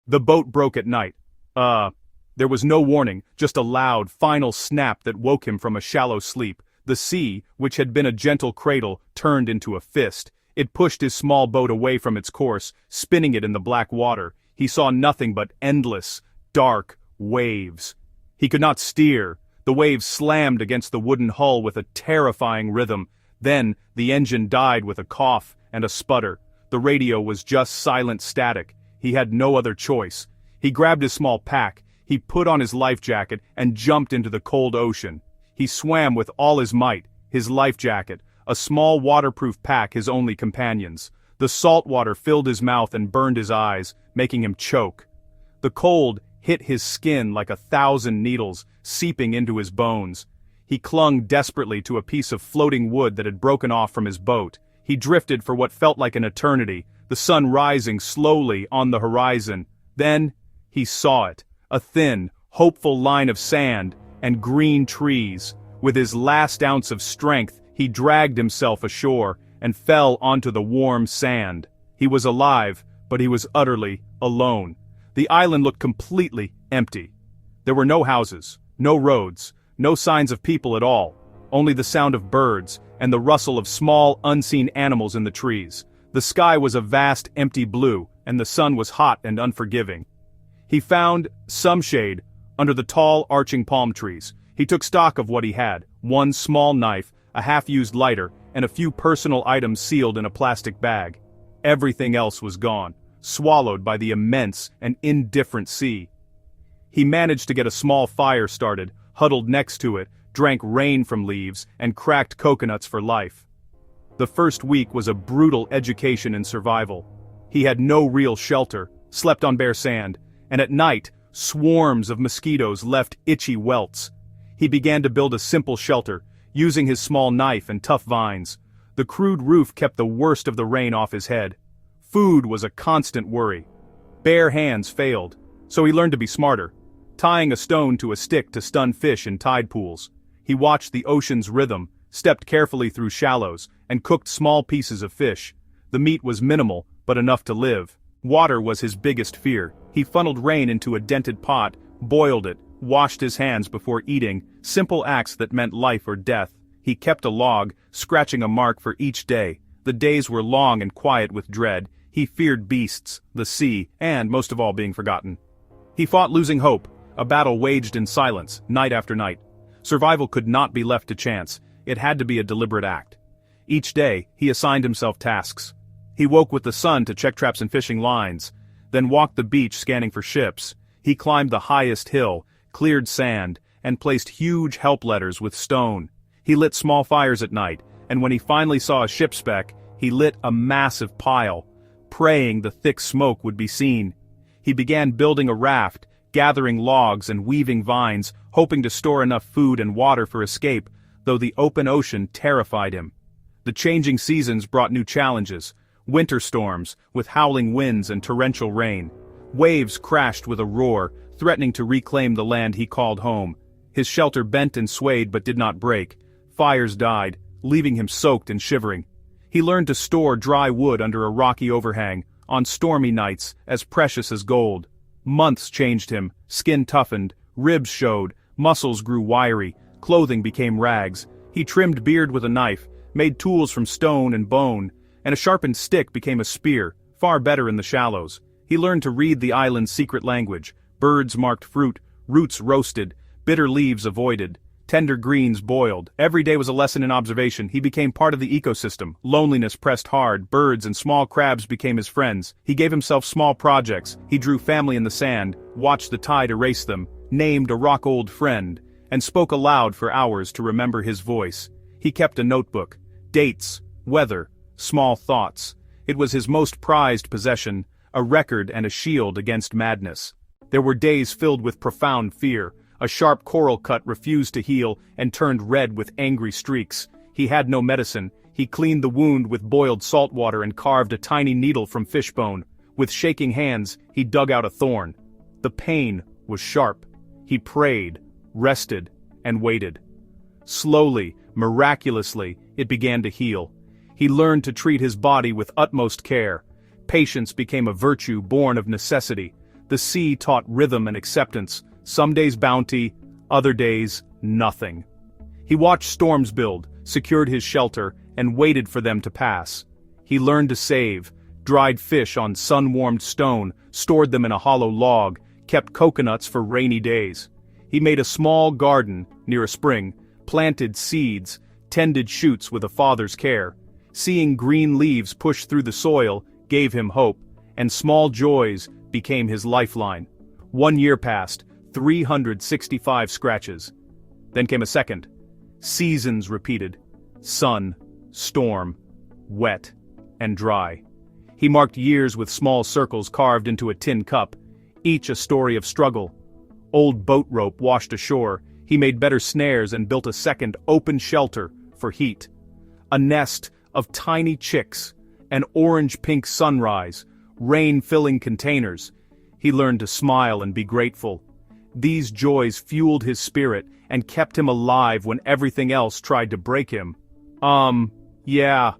The boat broke at night. There was no warning, just a loud, final snap that woke him from a shallow sleep. The sea, which had been a gentle cradle, turned into a fist. It pushed his small boat away from its course, spinning it in the black water. He saw nothing but endless, dark waves. He could not steer. The waves slammed against the wooden hull with a terrifying rhythm. Then, the engine died with a cough and a sputter. The radio was just silent static. He had no other choice. He grabbed his small pack, he put on his life jacket and jumped into the cold ocean. He swam with all his might, his life jacket, a small waterproof pack his only companions. The salt water filled his mouth and burned his eyes, making him choke. The cold hit his skin like 1,000 needles, seeping into his bones. He clung desperately to a piece of floating wood that had broken off from his boat. He drifted for what felt like an eternity, the sun rising slowly on the horizon. Then, he saw it, a thin, hopeful line of sand and green trees. With his last ounce of strength, he dragged himself ashore and fell onto the warm sand. He was alive, but he was utterly alone. The island looked completely empty. There were no houses, no roads, no signs of people at all, only the sound of birds and the rustle of small, unseen animals in the trees. The sky was a vast, empty blue, and the sun was hot and unforgiving. He found some shade under the tall, arching palm trees. He took stock of what he had: one small knife, a half-used lighter, and a few personal items sealed in a plastic bag. Everything else was gone, swallowed by the immense and indifferent sea. He managed to get a small fire started, huddled next to it, drank rain from leaves, and cracked coconuts for life. The first week was a brutal education in survival. He had no real shelter, slept on bare sand, and at night, swarms of mosquitoes left itchy welts. He began to build a simple shelter, using his small knife and tough vines. The crude roof kept the worst of the rain off his head. Food was a constant worry. Bare hands failed, so he learned to be smarter, tying a stone to a stick to stun fish in tide pools. He watched the ocean's rhythm, stepped carefully through shallows, and cooked small pieces of fish. The meat was minimal, but enough to live. Water was his biggest fear. He funneled rain into a dented pot, boiled it, washed his hands before eating, simple acts that meant life or death. He kept a log, scratching a mark for each day. The days were long and quiet with dread. He feared beasts, the sea, and, most of all, being forgotten. He fought losing hope, a battle waged in silence, night after night. Survival could not be left to chance. It had to be a deliberate act. Each day, he assigned himself tasks. He woke with the sun to check traps and fishing lines, then walked the beach scanning for ships. He climbed the highest hill, cleared sand, and placed huge help letters with stone. He lit small fires at night, and when he finally saw a ship speck, he lit a massive pile, praying the thick smoke would be seen. He began building a raft, gathering logs and weaving vines, hoping to store enough food and water for escape, though the open ocean terrified him. The changing seasons brought new challenges: winter storms, with howling winds and torrential rain. Waves crashed with a roar, threatening to reclaim the land he called home. His shelter bent and swayed but did not break. Fires died, leaving him soaked and shivering. He learned to store dry wood under a rocky overhang, on stormy nights, as precious as gold. Months changed him, skin toughened, ribs showed, muscles grew wiry, clothing became rags. He trimmed beard with a knife, made tools from stone and bone, and a sharpened stick became a spear, far better in the shallows. He learned to read the island's secret language: birds marked fruit, roots roasted, bitter leaves avoided, tender greens boiled. Every day was a lesson in observation. He became part of the ecosystem. Loneliness pressed hard, birds and small crabs became his friends. He gave himself small projects. He drew family in the sand, watched the tide erase them, named a rock-old friend, and spoke aloud for hours to remember his voice. He kept a notebook: dates, weather, small thoughts. It was his most prized possession, a record and a shield against madness. There were days filled with profound fear. A sharp coral cut refused to heal and turned red with angry streaks. He had no medicine. He cleaned the wound with boiled salt water and carved a tiny needle from fish bone. With shaking hands, he dug out a thorn. The pain was sharp. He prayed, rested, and waited. Slowly, miraculously, it began to heal. He learned to treat his body with utmost care. Patience became a virtue born of necessity. The sea taught rhythm and acceptance, some days bounty, other days nothing. He watched storms build, secured his shelter, and waited for them to pass. He learned to save, dried fish on sun-warmed stone, stored them in a hollow log, kept coconuts for rainy days. He made a small garden near a spring, planted seeds, tended shoots with a father's care. Seeing green leaves push through the soil gave him hope, and small joys became his lifeline. 1 year passed, 365 scratches. Then came a second. Seasons repeated. Sun, storm, wet, and dry. He marked years with small circles carved into a tin cup, each a story of struggle. Old boat rope washed ashore, he made better snares and built a second open shelter for heat. A nest of tiny chicks, an orange-pink sunrise, rain-filling containers. He learned to smile and be grateful. These joys fueled his spirit and kept him alive when everything else tried to break him. Yeah.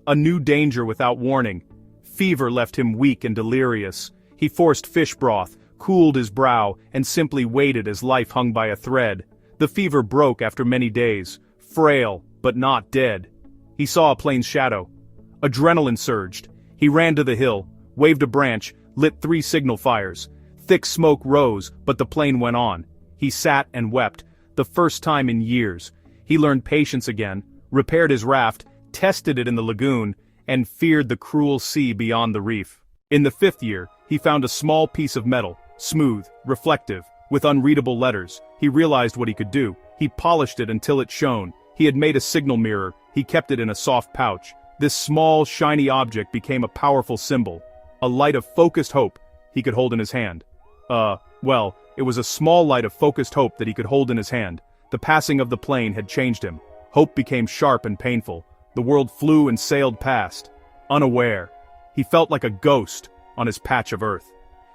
A new danger without warning. Fever left him weak and delirious. He forced fish broth, cooled his brow, and simply waited as life hung by a thread. The fever broke after many days, frail, but not dead. He saw a plane's shadow. Adrenaline surged. He ran to the hill, waved a branch, lit 3 signal fires. Thick smoke rose, but the plane went on. He sat and wept, the first time in years. He learned patience again, repaired his raft, tested it in the lagoon, and feared the cruel sea beyond the reef. In the 5th year, he found a small piece of metal, smooth, reflective, with unreadable letters. He realized what he could do. He polished it until it shone. He had made a signal mirror. He kept it in a soft pouch. This small, shiny object became a powerful symbol, a light of focused hope he could hold in his hand. Well, it was a small light of focused hope that he could hold in his hand. The passing of the plane had changed him. Hope became sharp and painful. The world flew and sailed past, unaware. He felt like a ghost on his patch of earth.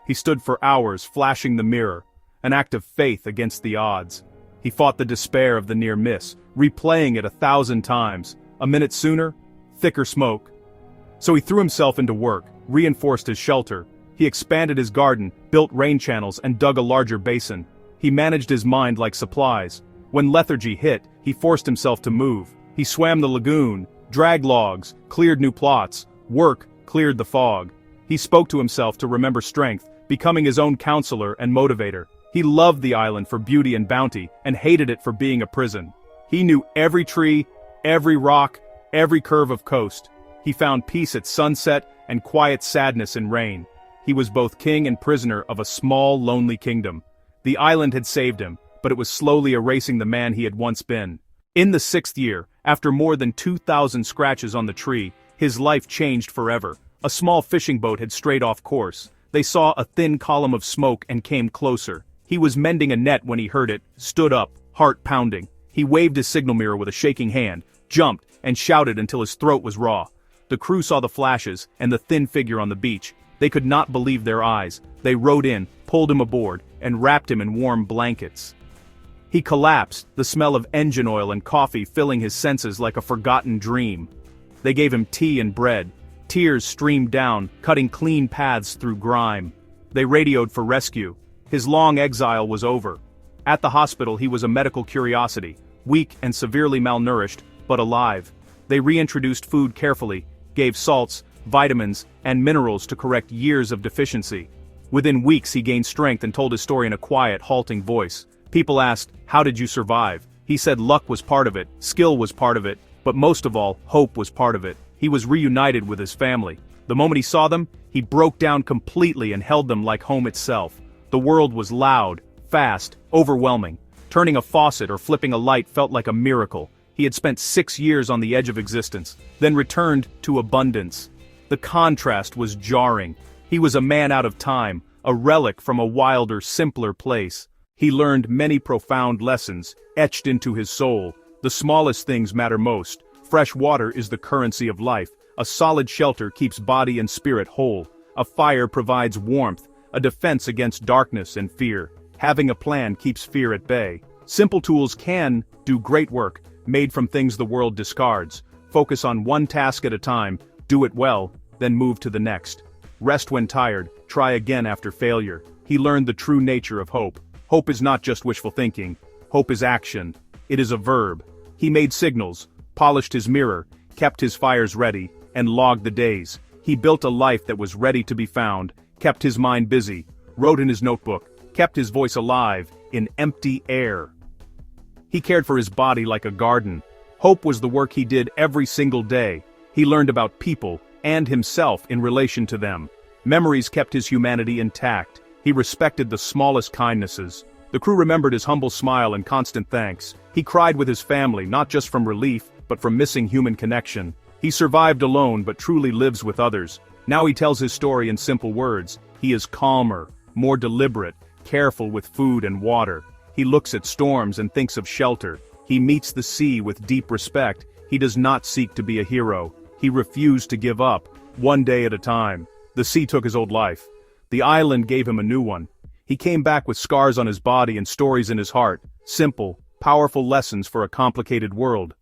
He stood for hours flashing the mirror, an act of faith against the odds. He fought the despair of the near miss, replaying it 1,000 times. A minute sooner, thicker smoke. So he threw himself into work, reinforced his shelter. He expanded his garden, built rain channels, and dug a larger basin. He managed his mind like supplies. When lethargy hit, he forced himself to move. He swam the lagoon, dragged logs, cleared new plots. Work cleared the fog. He spoke to himself to remember strength, becoming his own counselor and motivator. He loved the island for beauty and bounty, and hated it for being a prison. He knew every tree, every rock, every curve of coast. He found peace at sunset and quiet sadness in rain. He was both king and prisoner of a small, lonely kingdom. The island had saved him, but it was slowly erasing the man he had once been. In the 6th year, after more than 2,000 scratches on the tree, his life changed forever. A small fishing boat had strayed off course. They saw a thin column of smoke and came closer. He was mending a net when he heard it, stood up, heart pounding. He waved his signal mirror with a shaking hand, jumped, and shouted until his throat was raw. The crew saw the flashes and the thin figure on the beach. They could not believe their eyes. They rowed in, pulled him aboard, and wrapped him in warm blankets. He collapsed, the smell of engine oil and coffee filling his senses like a forgotten dream. They gave him tea and bread. Tears streamed down, cutting clean paths through grime. They radioed for rescue. His long exile was over. At the hospital he was a medical curiosity, weak and severely malnourished, but alive. They reintroduced food carefully, gave salts, vitamins, and minerals to correct years of deficiency. Within weeks he gained strength and told his story in a quiet, halting voice. People asked, "How did you survive?" He said luck was part of it, skill was part of it, but most of all, hope was part of it. He was reunited with his family. The moment he saw them, he broke down completely and held them like home itself. The world was loud, fast, overwhelming. Turning a faucet or flipping a light felt like a miracle. He had spent 6 years on the edge of existence, then returned to abundance. The contrast was jarring. He was a man out of time, a relic from a wilder, simpler place. He learned many profound lessons, etched into his soul. The smallest things matter most. Fresh water is the currency of life. A solid shelter keeps body and spirit whole. A fire provides warmth, a defense against darkness and fear. Having a plan keeps fear at bay. Simple tools can do great work, made from things the world discards. Focus on one task at a time, do it well, then move to the next. Rest when tired, try again after failure. He learned the true nature of hope. Hope is not just wishful thinking. Hope is action. It is a verb. He made signals, polished his mirror, kept his fires ready, and logged the days. He built a life that was ready to be found, kept his mind busy, wrote in his notebook, kept his voice alive, in empty air. He cared for his body like a garden. Hope was the work he did every single day. He learned about people, and himself in relation to them. Memories kept his humanity intact. He respected the smallest kindnesses. The crew remembered his humble smile and constant thanks. He cried with his family, not just from relief, but from missing human connection. He survived alone but truly lives with others. Now he tells his story in simple words. He is calmer, more deliberate, careful with food and water. He looks at storms and thinks of shelter. He meets the sea with deep respect. He does not seek to be a hero. He refused to give up, one day at a time. The sea took his old life. The island gave him a new one. He came back with scars on his body and stories in his heart. Simple, powerful lessons for a complicated world.